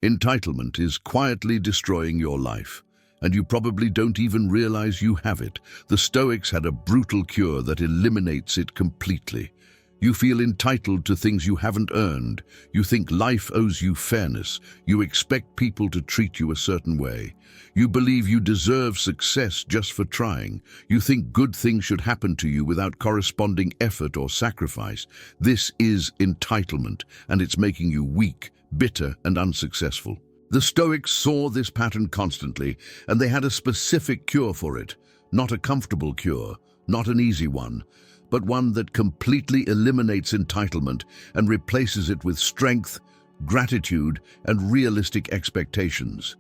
Entitlement is quietly destroying your life, and you probably don't even realize you have it. The Stoics had a brutal cure that eliminates it completely. You feel entitled to things you haven't earned. You think life owes you fairness. You expect people to treat you a certain way. You believe you deserve success just for trying. You think good things should happen to you without corresponding effort or sacrifice. This is entitlement, and it's making you weak, bitter, and unsuccessful. The Stoics saw this pattern constantly, and they had a specific cure for it. Not a comfortable cure, not an easy one, but one that completely eliminates entitlement and replaces it with strength, gratitude, and realistic expectations.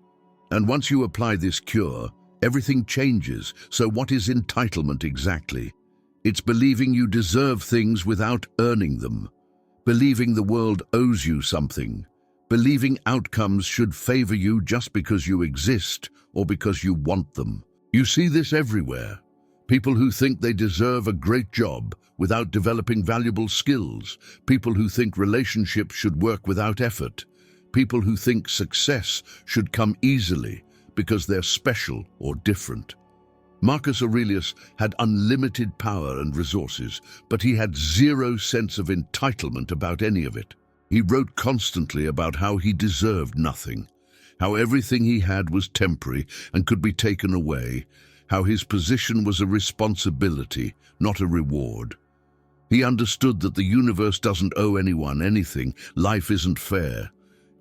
And once you apply this cure, everything changes. So what is entitlement exactly? It's believing you deserve things without earning them, believing the world owes you something, believing outcomes should favor you just because you exist or because you want them. You see this everywhere. People who think they deserve a great job without developing valuable skills. People who think relationships should work without effort. People who think success should come easily because they're special or different. Marcus Aurelius had unlimited power and resources, but he had zero sense of entitlement about any of it. He wrote constantly about how he deserved nothing, how everything he had was temporary and could be taken away, how his position was a responsibility, not a reward. He understood that the universe doesn't owe anyone anything. Life isn't fair.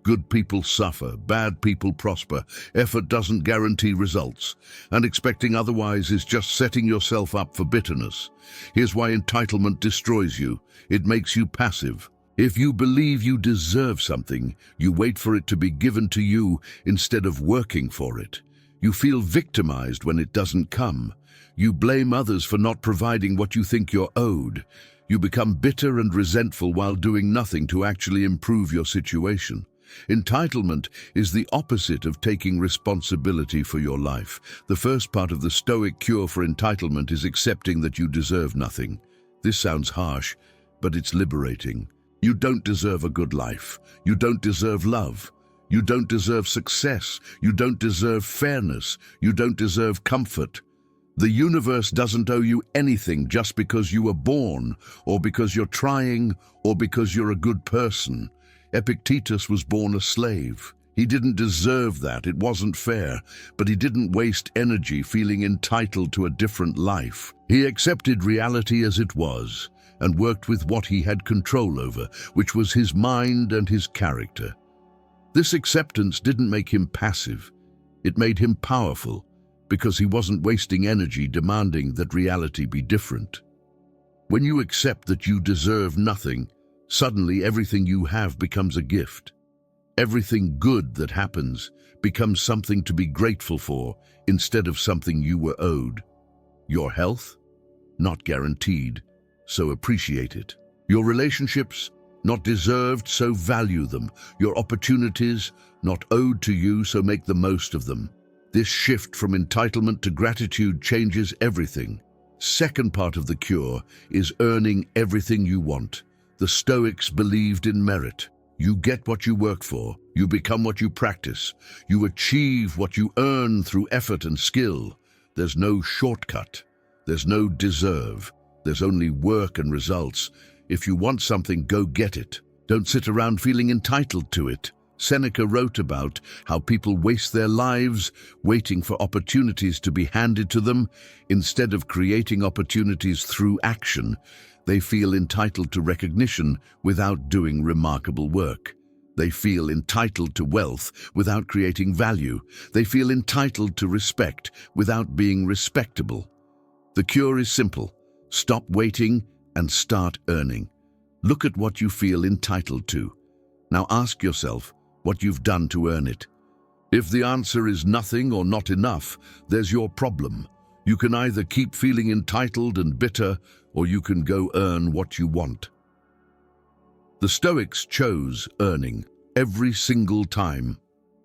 Good people suffer, bad people prosper. Effort doesn't guarantee results, and expecting otherwise is just setting yourself up for bitterness. Here's why entitlement destroys you. It makes you passive. If you believe you deserve something, you wait for it to be given to you instead of working for it. You feel victimized when it doesn't come. You blame others for not providing what you think you're owed. You become bitter and resentful while doing nothing to actually improve your situation. Entitlement is the opposite of taking responsibility for your life. The first part of the Stoic cure for entitlement is accepting that you deserve nothing. This sounds harsh, but it's liberating. You don't deserve a good life. You don't deserve love. You don't deserve success. You don't deserve fairness. You don't deserve comfort. The universe doesn't owe you anything just because you were born, or because you're trying, or because you're a good person. Epictetus was born a slave. He didn't deserve that. It wasn't fair, but he didn't waste energy feeling entitled to a different life. He accepted reality as it was and worked with what he had control over, which was his mind and his character. This acceptance didn't make him passive. It made him powerful, because he wasn't wasting energy demanding that reality be different. When you accept that you deserve nothing, suddenly everything you have becomes a gift. Everything good that happens becomes something to be grateful for instead of something you were owed. Your health? Not guaranteed, so appreciate it. Your relationships? Not deserved, so value them. Your opportunities? Not owed to you, so make the most of them. This shift from entitlement to gratitude changes everything. Second part of the cure is earning everything you want. The Stoics believed in merit. You get what you work for. You become what you practice. You achieve what you earn through effort and skill. There's no shortcut. There's no deserve. There's only work and results. If you want something, go get it. Don't sit around feeling entitled to it. Seneca wrote about how people waste their lives waiting for opportunities to be handed to them. Instead of creating opportunities through action, they feel entitled to recognition without doing remarkable work. They feel entitled to wealth without creating value. They feel entitled to respect without being respectable. The cure is simple. Stop waiting and start earning. Look at what you feel entitled to. Now ask yourself what you've done to earn it. If the answer is nothing or not enough, there's your problem. You can either keep feeling entitled and bitter, or you can go earn what you want. The Stoics chose earning every single time.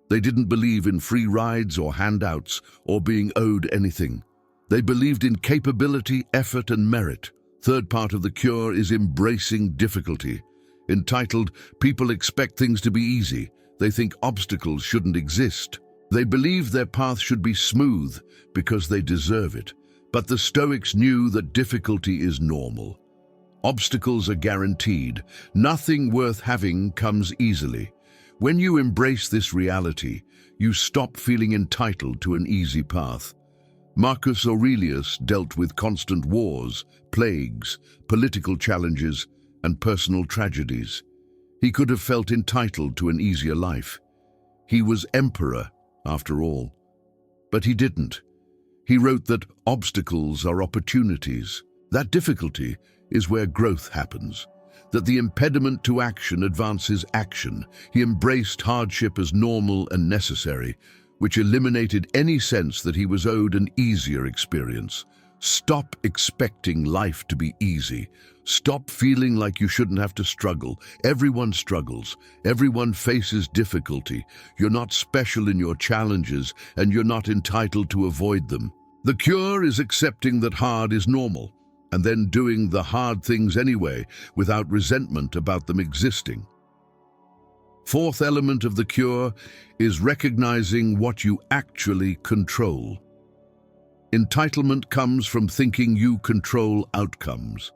They didn't believe in free rides or handouts or being owed anything. They believed in capability, effort, and merit. Third part of the cure is embracing difficulty. Entitled people expect things to be easy. They think obstacles shouldn't exist. They believe their path should be smooth because they deserve it. But the Stoics knew that difficulty is normal. Obstacles are guaranteed. Nothing worth having comes easily. When you embrace this reality, you stop feeling entitled to an easy path. Marcus Aurelius dealt with constant wars, plagues, political challenges, and personal tragedies. He could have felt entitled to an easier life. He was emperor, after all. But he didn't. He wrote that obstacles are opportunities. That difficulty is where growth happens. That the impediment to action advances action. He embraced hardship as normal and necessary, which eliminated any sense that he was owed an easier experience. Stop expecting life to be easy. Stop feeling like you shouldn't have to struggle. Everyone struggles. Everyone faces difficulty. You're not special in your challenges, and you're not entitled to avoid them. The cure is accepting that hard is normal, and then doing the hard things anyway, without resentment about them existing. Fourth element of the cure is recognizing what you actually control. Entitlement comes from thinking you control outcomes.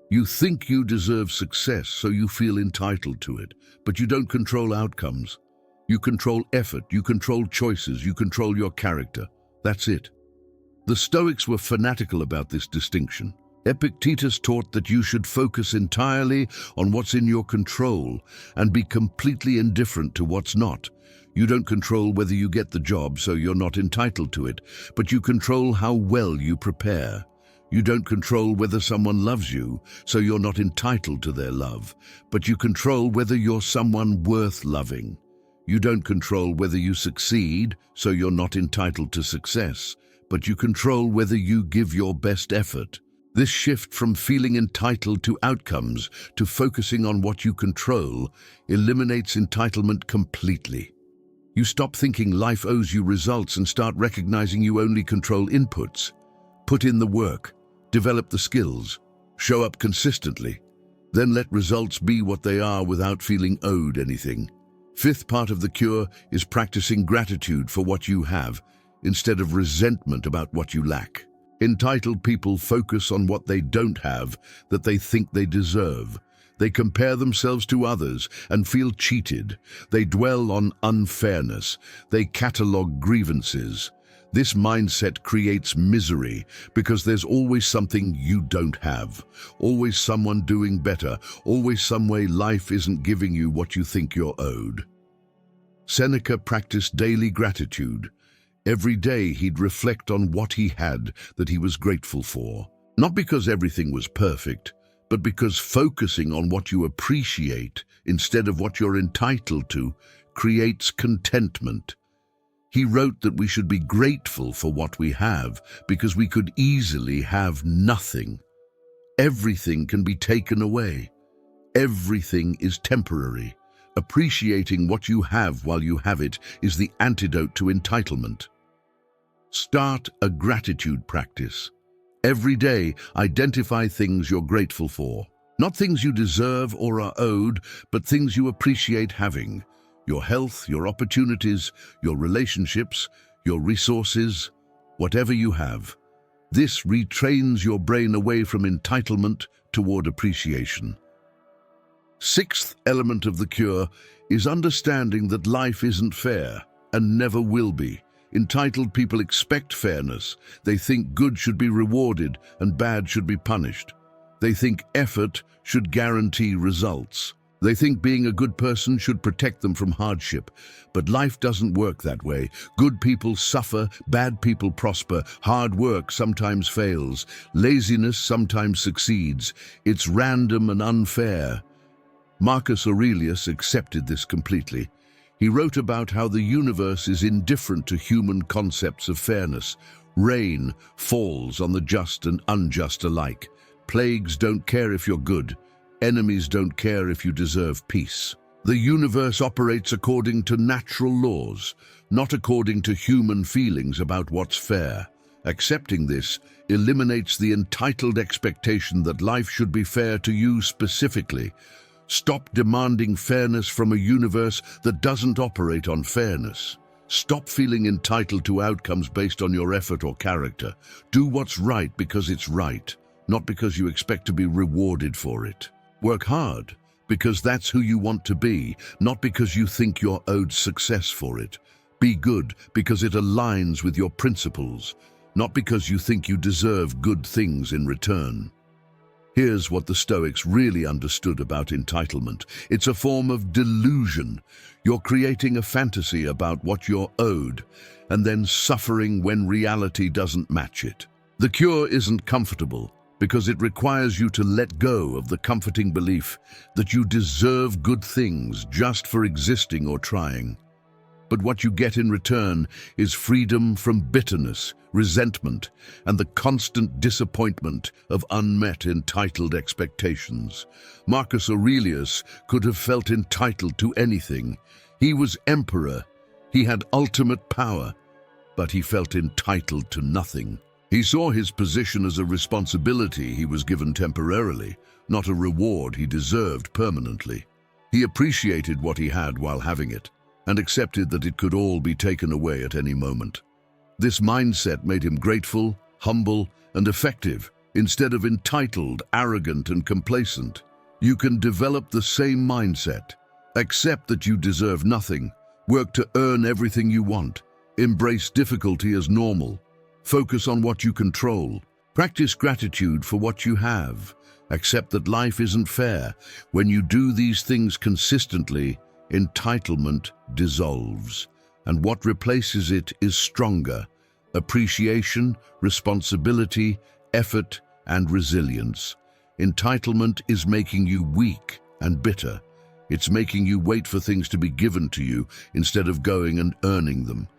You think you deserve success, so you feel entitled to it, but you don't control outcomes. You control effort, you control choices, you control your character. That's it. The Stoics were fanatical about this distinction. Epictetus taught that you should focus entirely on what's in your control and be completely indifferent to what's not. You don't control whether you get the job, so you're not entitled to it, but you control how well you prepare. You don't control whether someone loves you, so you're not entitled to their love, but you control whether you're someone worth loving. You don't control whether you succeed, so you're not entitled to success, but you control whether you give your best effort. This shift from feeling entitled to outcomes to focusing on what you control eliminates entitlement completely. You stop thinking life owes you results and start recognizing you only control inputs. Put in the work, develop the skills, show up consistently, then let results be what they are without feeling owed anything. Fifth part of the cure is practicing gratitude for what you have instead of resentment about what you lack. Entitled people focus on what they don't have that they think they deserve. They compare themselves to others and feel cheated. They dwell on unfairness. They catalogue grievances. This mindset creates misery because there's always something you don't have, always someone doing better, always some way life isn't giving you what you think you're owed. Seneca practiced daily gratitude. Every day he'd reflect on what he had that he was grateful for. Not because everything was perfect, but because focusing on what you appreciate instead of what you're entitled to creates contentment. He wrote that we should be grateful for what we have because we could easily have nothing. Everything can be taken away. Everything is temporary. Appreciating what you have while you have it is the antidote to entitlement. Start a gratitude practice. Every day, identify things you're grateful for. Not things you deserve or are owed, but things you appreciate having. Your health, your opportunities, your relationships, your resources, whatever you have. This retrains your brain away from entitlement toward appreciation. Sixth element of the cure is understanding that life isn't fair and never will be. Entitled people expect fairness. They think good should be rewarded and bad should be punished. They think effort should guarantee results. They think being a good person should protect them from hardship. But life doesn't work that way. Good people suffer, bad people prosper. Hard work sometimes fails. Laziness sometimes succeeds. It's random and unfair. Marcus Aurelius accepted this completely. He wrote about how the universe is indifferent to human concepts of fairness. Rain falls on the just and unjust alike. Plagues don't care if you're good. Enemies don't care if you deserve peace. The universe operates according to natural laws, not according to human feelings about what's fair. Accepting this eliminates the entitled expectation that life should be fair to you specifically. Stop demanding fairness from a universe that doesn't operate on fairness. Stop feeling entitled to outcomes based on your effort or character. Do what's right because it's right, not because you expect to be rewarded for it. Work hard because that's who you want to be, not because you think you're owed success for it. Be good because it aligns with your principles, not because you think you deserve good things in return. Here's what the Stoics really understood about entitlement. It's a form of delusion. You're creating a fantasy about what you're owed, and then suffering when reality doesn't match it. The cure isn't comfortable, because it requires you to let go of the comforting belief that you deserve good things just for existing or trying. But what you get in return is freedom from bitterness, resentment, and the constant disappointment of unmet entitled expectations. Marcus Aurelius could have felt entitled to anything. He was emperor. He had ultimate power, but he felt entitled to nothing. He saw his position as a responsibility he was given temporarily, not a reward he deserved permanently. He appreciated what he had while having it, and accepted that it could all be taken away at any moment. This mindset made him grateful, humble, and effective, instead of entitled, arrogant, and complacent. You can develop the same mindset. Accept that you deserve nothing. Work to earn everything you want. Embrace difficulty as normal. Focus on what you control. Practice gratitude for what you have. Accept that life isn't fair. When you do these things consistently, entitlement dissolves, and what replaces it is stronger: appreciation, responsibility, effort, and resilience. Entitlement is making you weak and bitter. It's making you wait for things to be given to you instead of going and earning them.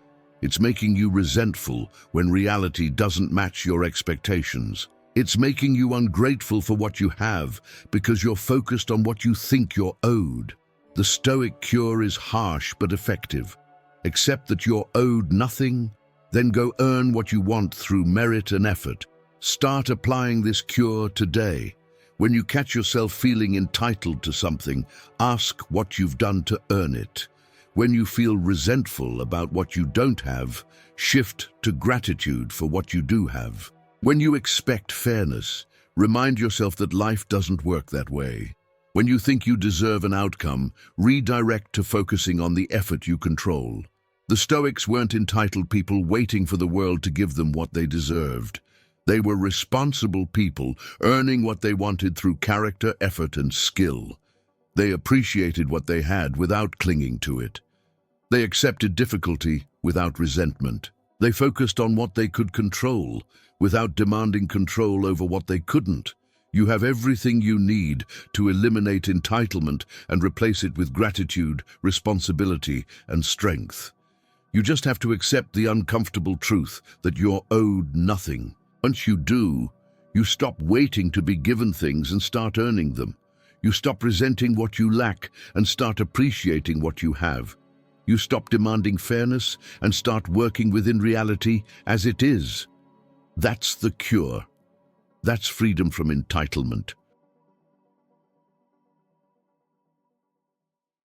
It's making you resentful when reality doesn't match your expectations. It's making you ungrateful for what you have because you're focused on what you think you're owed. The Stoic cure is harsh but effective. Accept that you're owed nothing, then go earn what you want through merit and effort. Start applying this cure today. When you catch yourself feeling entitled to something, ask what you've done to earn it. When you feel resentful about what you don't have, shift to gratitude for what you do have. When you expect fairness, remind yourself that life doesn't work that way. When you think you deserve an outcome, redirect to focusing on the effort you control. The Stoics weren't entitled people waiting for the world to give them what they deserved. They were responsible people, earning what they wanted through character, effort, and skill. They appreciated what they had without clinging to it. They accepted difficulty without resentment. They focused on what they could control without demanding control over what they couldn't. You have everything you need to eliminate entitlement and replace it with gratitude, responsibility, and strength. You just have to accept the uncomfortable truth that you're owed nothing. Once you do, you stop waiting to be given things and start earning them. You stop resenting what you lack and start appreciating what you have. You stop demanding fairness and start working within reality as it is. That's the cure. That's freedom from entitlement.